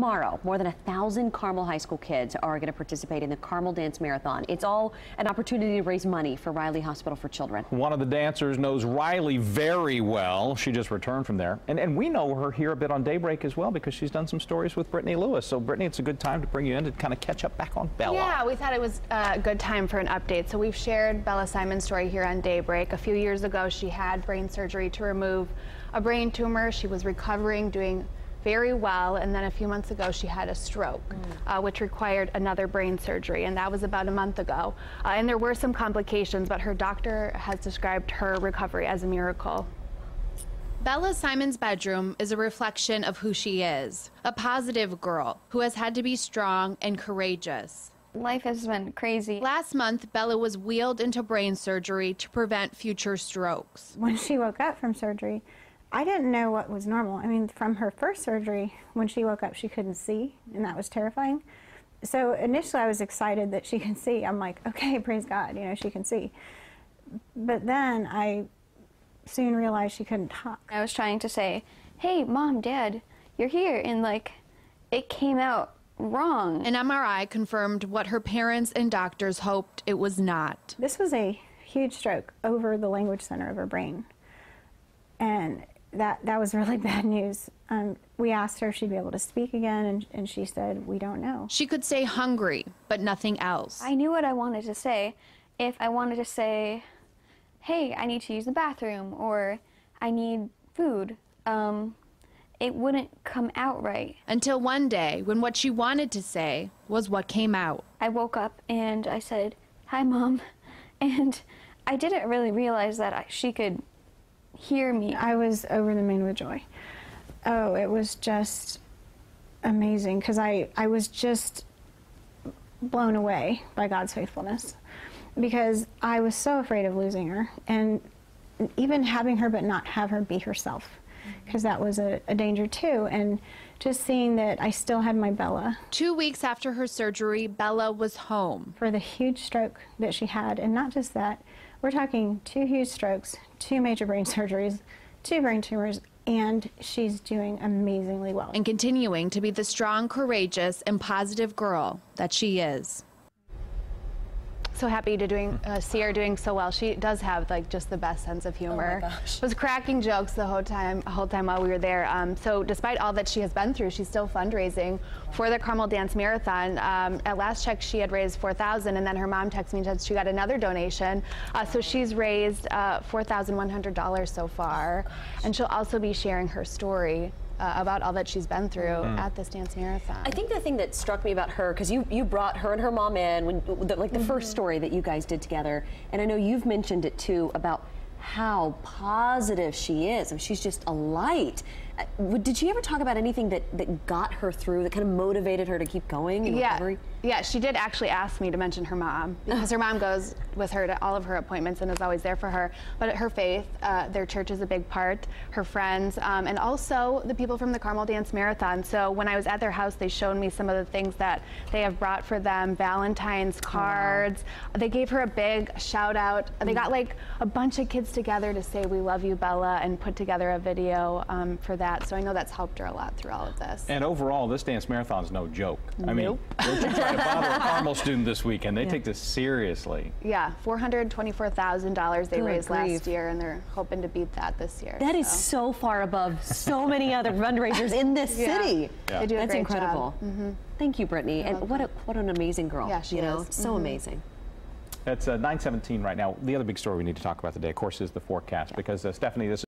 Tomorrow, more than 1,000 Carmel High School kids are going to participate in the Carmel Dance Marathon. It's all an opportunity to raise money for Riley Hospital for Children. One of the dancers knows Riley very well. She just returned from there. And we know her here a bit on Daybreak as well because she's done some stories with Brittany Lewis. So, Brittany, it's a good time to bring you in to kind of catch up back on Bella. Yeah, we thought it was a good time for an update. So we've shared Bella Simon's story here on Daybreak. A few years ago, she had brain surgery to remove a brain tumor. She was recovering, doing very well, and then a few months ago she had a stroke, which required another brain surgery, and that was about a month ago. And there were some complications, but her doctor has described her recovery as a miracle. Bella Simon's bedroom is a reflection of who she is, a positive girl who has had to be strong and courageous. Life has been crazy. Last month, Bella was wheeled into brain surgery to prevent future strokes. When she woke up from surgery, I didn't know what was normal. I mean, from her first surgery, when she woke up, she couldn't see, and that was terrifying. So initially, I was excited that she can see. I'm like, okay, praise God, you know, she can see. But then I soon realized she couldn't talk. I was trying to say, hey, Mom, Dad, you're here, and like, it came out wrong. An MRI confirmed what her parents and doctors hoped it was not. This was a huge stroke over the language center of her brain. And that was really bad news. We asked her if she'd be able to speak again, and she said, we don't know. She could say hungry, but nothing else. I knew what I wanted to say. If I wanted to say, hey, I need to use the bathroom, or I need food, it wouldn't come out right. Until one day, when what she wanted to say was what came out. I woke up and I said, hi, Mom, and I didn't really realize that she could hear me. I was over the moon with joy. Oh, it was just amazing because I was just blown away by God's faithfulness because I was so afraid of losing her and even having her but not have her be herself because that was a danger too, and just seeing that I still had my Bella. 2 weeks after her surgery, Bella was home. For the huge stroke that she had, and not just that, we're talking 2 huge strokes, 2 major brain surgeries, 2 brain tumors, and she's doing amazingly well. And continuing to be the strong, courageous, and positive girl that she is. So happy to see her doing so well. She does have like just the best sense of humor. Oh my gosh. Was cracking jokes the whole time while we were there. So despite all that she has been through, she's still fundraising for the Carmel Dance Marathon. At last check, she had raised $4,000, and then her mom texted me and said she got another donation. So she's raised $4,100 so far, and she'll also be sharing her story about all that she's been through at this dance marathon. I think the thing that struck me about her, because you brought her and her mom in when the first story that you guys did together, and I know you've mentioned it too about how positive she is. I mean, she's just a light. Did she ever talk about anything that got her through, that kind of motivated her to keep going in recovery? Yeah, she did actually ask me to mention her mom, because her mom goes with her to all of her appointments and is always there for her. But her faith, their church is a big part, her friends, and also the people from the Carmel Dance Marathon. So when I was at their house, they showed me some of the things that they have brought for them, Valentine's cards. Wow. They gave her a big shout out. They got like a bunch of kids together to say, we love you, Bella, and put together a video for that. So I know that's helped her a lot through all of this. And overall, this dance marathon is no joke. I mean, we're trying to bother a Carmel student this weekend. They take this seriously. Yeah, $424,000 they raised last year, and they're hoping to beat that this year. That is so far above so many other fundraisers in this city. Yeah. They do a That's great incredible. job. Thank you, Brittany. And what an amazing girl. Yeah, she is. So amazing. It's 9:17 right now. The other big story we need to talk about today, of course, is the forecast, because Stephanie, this